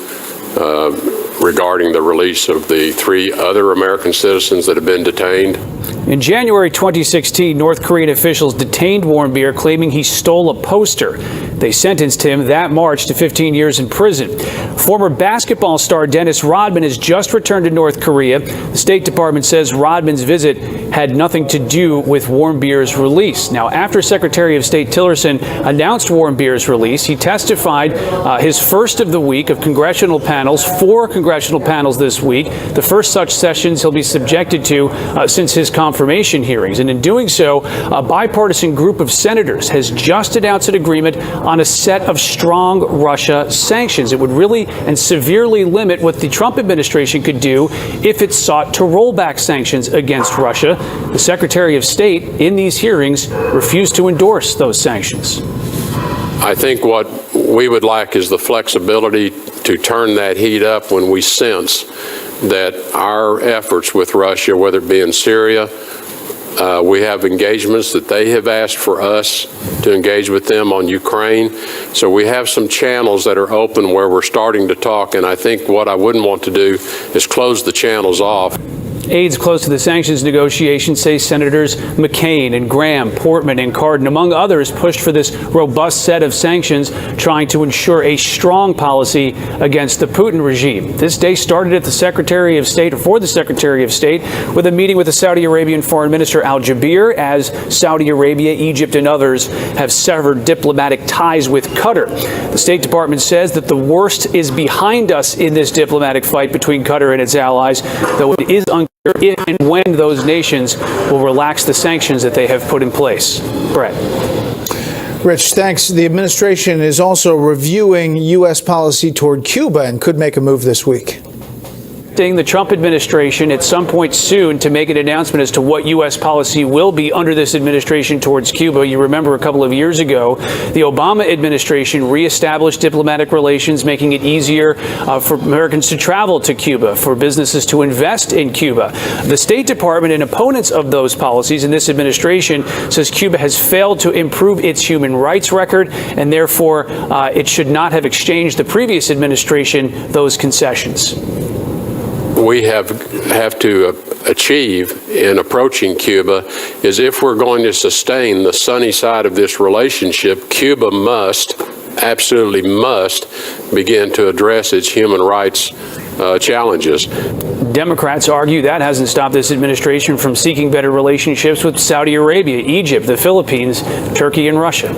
Speaker 26: regarding the release of the 3 other American citizens that have been detained.
Speaker 25: In January 2016, North Korean officials detained Warmbier, claiming he stole a poster. They sentenced him that March to 15 years in prison. Former basketball star Dennis Rodman has just returned to North Korea. The State Department says Rodman's visit had nothing to do with Warmbier's release. Now, after Secretary of State Tillerson announced Warmbier's release, he testified his first of the week of congressional panels, 4 congressional panels this week, the first such sessions he'll be subjected to since his confirmation hearings. And in doing so, a bipartisan group of senators has just announced an agreement on a set of strong Russia sanctions. It would really and severely limit what the Trump administration could do if it sought to roll back sanctions against Russia. The Secretary of State in these hearings refused to endorse those sanctions.
Speaker 26: I think what we would like is the flexibility to turn that heat up when we sense that our efforts with Russia, whether it be in Syria, we have engagements that they have asked for us to engage with them on Ukraine. So we have some channels that are open where we're starting to talk, and I think what I wouldn't want to do is close the channels off.
Speaker 25: Aides close to the sanctions negotiations say Senators McCain and Graham, Portman and Cardin, among others, pushed for this robust set of sanctions, trying to ensure a strong policy against the Putin regime. This day started at the Secretary of State, or for the Secretary of State, with a meeting with the Saudi Arabian Foreign Minister Al Jaber, as Saudi Arabia, Egypt and others have severed diplomatic ties with Qatar. The State Department says that the worst is behind us in this diplomatic fight between Qatar and its allies, though it is unclear if and when those nations will relax the sanctions that they have put in place. Brett.
Speaker 8: Rich, thanks. The administration is also reviewing U.S. policy toward Cuba and could make a move this week.
Speaker 25: The Trump administration at some point soon to make an announcement as to what U.S. policy will be under this administration towards Cuba. You remember a couple of years ago, the Obama administration reestablished diplomatic relations, making it easier for Americans to travel to Cuba, for businesses to invest in Cuba. The State Department and opponents of those policies in this administration says Cuba has failed to improve its human rights record, and therefore it should not have exchanged the previous administration those concessions.
Speaker 26: We have to achieve in approaching Cuba is if we're going to sustain the sunny side of this relationship, Cuba absolutely must begin to address its human rights challenges.
Speaker 25: Democrats argue that hasn't stopped this administration from seeking better relationships with Saudi Arabia, Egypt, the Philippines, Turkey, and Russia.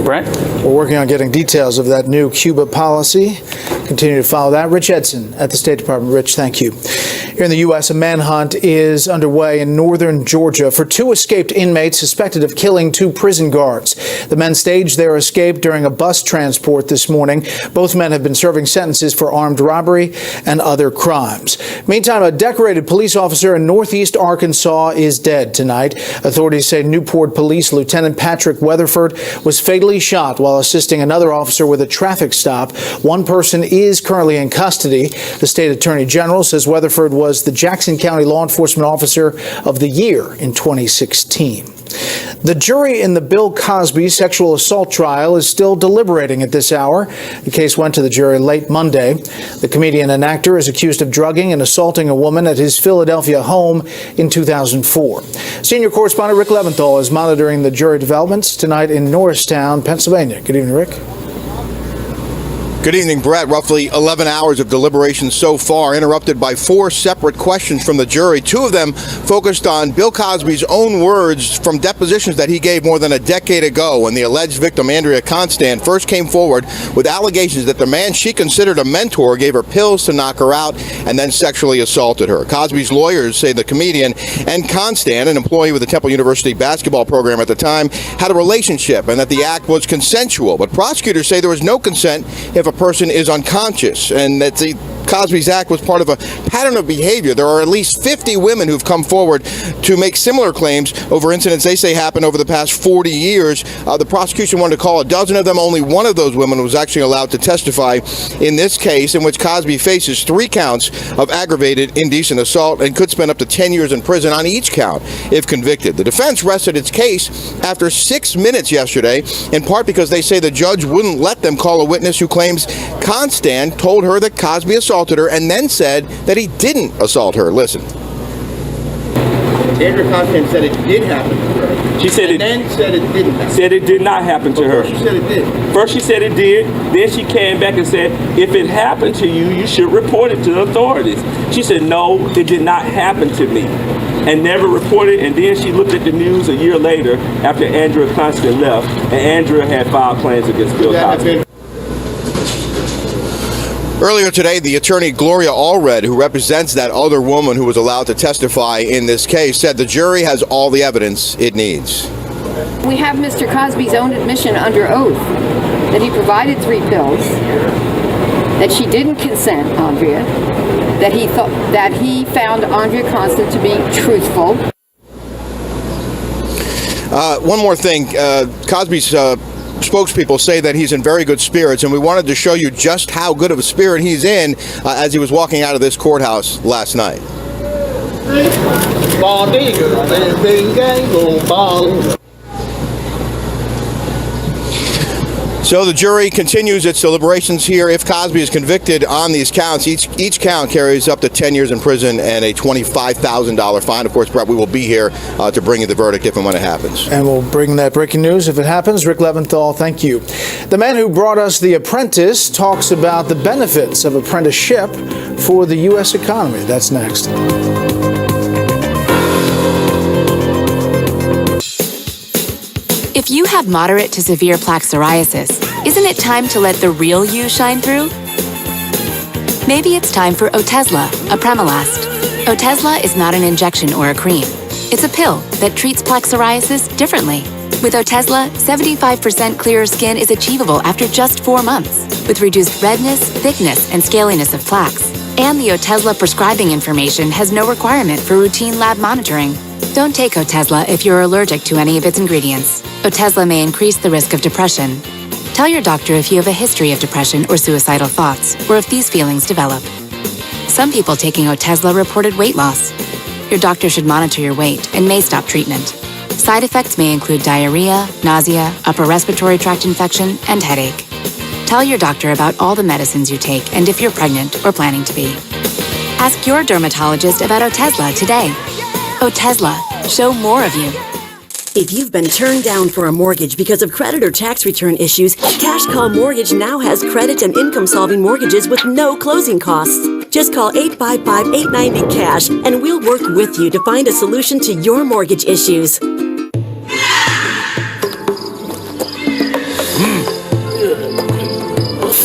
Speaker 25: Brett?
Speaker 8: We're working on getting details of that new Cuba policy. Continue to follow that. Rich Edson at the State Department. Rich, thank you. Here in the U.S., a manhunt is underway in northern Georgia for two escaped inmates suspected of killing two prison guards. The men staged their escape during a bus transport this morning. Both men have been serving sentences for armed robbery and other crimes. Meantime, a decorated police officer in northeast Arkansas is dead tonight. Authorities say Newport Police Lieutenant Patrick Weatherford was fatally shot while assisting another officer with a traffic stop. One person is currently in custody. The state attorney general says Weatherford was the Jackson County Law Enforcement Officer of the Year in 2016. The jury in the Bill Cosby sexual assault trial is still deliberating at this hour. The case went to the jury late Monday. The comedian and actor is accused of drugging and assaulting a woman at his Philadelphia home in 2004. Senior correspondent Rick Leventhal is monitoring the jury developments tonight in Norristown, Pennsylvania. Good evening, Rick.
Speaker 1: Good evening, Brett. Roughly 11 hours of deliberation so far, interrupted by 4 separate questions from the jury. 2 of them focused on Bill Cosby's own words from depositions that he gave more than a decade ago when the alleged victim, Andrea Constant, first came forward with allegations that the man she considered a mentor gave her pills to knock her out and then sexually assaulted her. Cosby's lawyers say the comedian and Constant, an employee with the Temple University basketball program at the time, had a relationship and that the act was consensual. But prosecutors say there was no consent if a person is unconscious, and that Cosby's act was part of a pattern of behavior. There are at least 50 women who've come forward to make similar claims over incidents they say happened over the past 40 years. The prosecution wanted to call a dozen of them. Only one of those women was actually allowed to testify in this case, in which Cosby faces 3 counts of aggravated indecent assault and could spend up to 10 years in prison on each count if convicted. The defense rested its case after 6 minutes yesterday, in part because they say the judge wouldn't let them call a witness who claims Constant told her that Cosby assaulted her and then said that he didn't assault her. Listen.
Speaker 2: Andrea Constant said it did happen to her. She said and then said it didn't happen. Said it did not happen to her. She said it did. First she said it did, then she came back and said, if it happened to you, you should report it to the authorities. She said, no, it did not happen to me, and never reported. And then she looked at the news a year later after Andrea Constant left, and Andrea had filed claims against Bill Cosby.
Speaker 1: Earlier today, the attorney Gloria Allred, who represents that other woman who was allowed to testify in this case, said the jury has all the evidence it needs.
Speaker 6: We have Mr. Cosby's own admission under oath that he provided 3 pills, that she didn't consent, Andrea, that he found Andrea Constant to be truthful.
Speaker 1: One more thing, Cosby's spokespeople say that he's in very good spirits, and we wanted to show you just how good of a spirit he's in as he was walking out of this courthouse last night. So the jury continues its deliberations here. If Cosby is convicted on these counts, each count carries up to 10 years in prison and a $25,000 fine. Of course, Brett, we will be here to bring you the verdict if and when it happens.
Speaker 8: And we'll bring that breaking news if it happens. Rick Leventhal, thank you. The man who brought us The Apprentice talks about the benefits of apprenticeship for the U.S. economy. That's next.
Speaker 20: If you have moderate to severe plaque psoriasis, isn't it time to let the real you shine through? Maybe it's time for Otezla, a Premolast. Otezla is not an injection or a cream. It's a pill that treats plaque psoriasis differently. With Otezla, 75% clearer skin is achievable after just 4 months, with reduced redness, thickness, and scaliness of plaques. And the Otezla prescribing information has no requirement for routine lab monitoring. Don't take Otezla if you're allergic to any of its ingredients. Otezla may increase the risk of depression. Tell your doctor if you have a history of depression or suicidal thoughts, or if these feelings develop. Some people taking Otezla reported weight loss. Your doctor should monitor your weight and may stop treatment. Side effects may include diarrhea, nausea, upper respiratory tract infection, and headache. Tell your doctor about all the medicines you take and if you're pregnant or planning to be. Ask your dermatologist about Otezla today. Otezla, show more of you.
Speaker 4: If you've been turned down for a mortgage because of credit or tax return issues, Cash Call Mortgage now has credit and income-solving mortgages with no closing costs. Just call 855-890-CASH and we'll work with you to find a solution to your mortgage issues.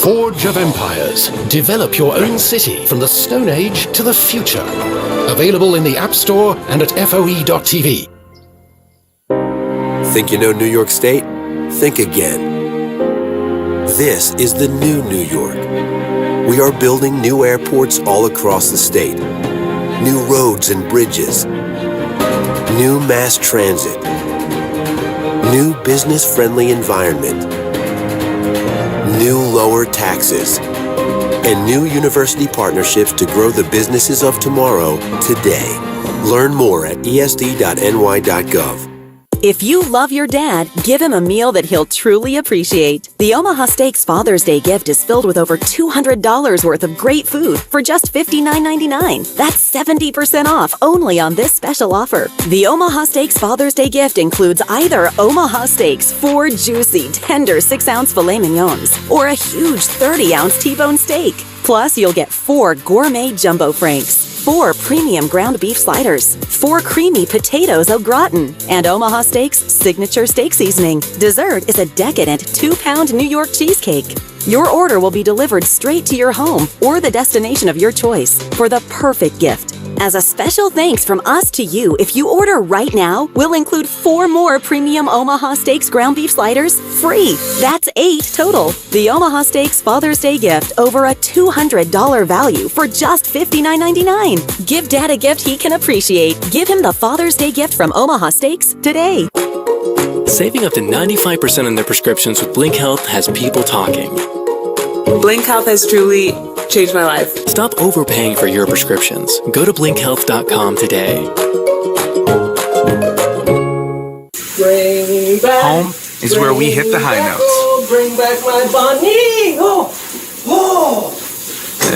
Speaker 3: Forge of Empires. Develop your own city from the Stone Age to the future. Available in the App Store and at FOE.tv.
Speaker 7: Think you know New York State? Think again. This is the new New York. We are building new airports all across the state. New roads and bridges. New mass transit. New business-friendly environment. New lower taxes. And new university partnerships to grow the businesses of tomorrow today. Learn more at esd.ny.gov.
Speaker 4: If you love your dad, give him a meal that he'll truly appreciate. The Omaha Steaks Father's Day gift is filled with over $200 worth of great food for just $59.99. That's 70% off only on this special offer. The Omaha Steaks Father's Day gift includes either Omaha Steaks 4 juicy, tender 6-ounce filet mignons or a huge 30-ounce T-bone steak. Plus, you'll get 4 gourmet jumbo franks, 4 premium ground beef sliders, 4 creamy potatoes au gratin, and Omaha Steaks signature steak seasoning. Dessert is a decadent 2-pound New York cheesecake. Your order will be delivered straight to your home or the destination of your choice for the perfect gift. As a special thanks from us to you, if you order right now, we'll include 4 more premium Omaha Steaks ground beef sliders free. That's 8 total. The Omaha Steaks Father's Day gift, over a $200 value for just $59.99. Give Dad a gift he can appreciate. Give him the Father's Day gift from Omaha Steaks today.
Speaker 9: Saving up to 95% on their prescriptions with Blink Health has people talking.
Speaker 10: Blink Health has truly changed my life.
Speaker 9: Stop overpaying for your prescriptions. Go to blinkhealth.com today.
Speaker 10: Bring back,
Speaker 11: home is where we hit the high notes.
Speaker 10: Bring back my bunny.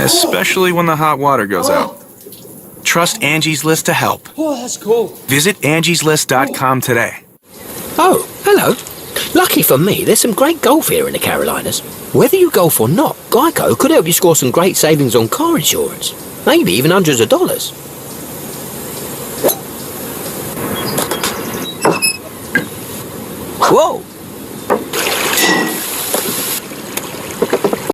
Speaker 11: Especially when the hot water goes out. Trust Angie's List to help.
Speaker 10: Oh, that's cool.
Speaker 11: Visit angieslist.com today.
Speaker 14: Oh, hello. Lucky for me, there's some great golf here in the Carolinas. Whether you golf or not, Geico could help you score some great savings on car insurance. Maybe even hundreds of dollars. Whoa!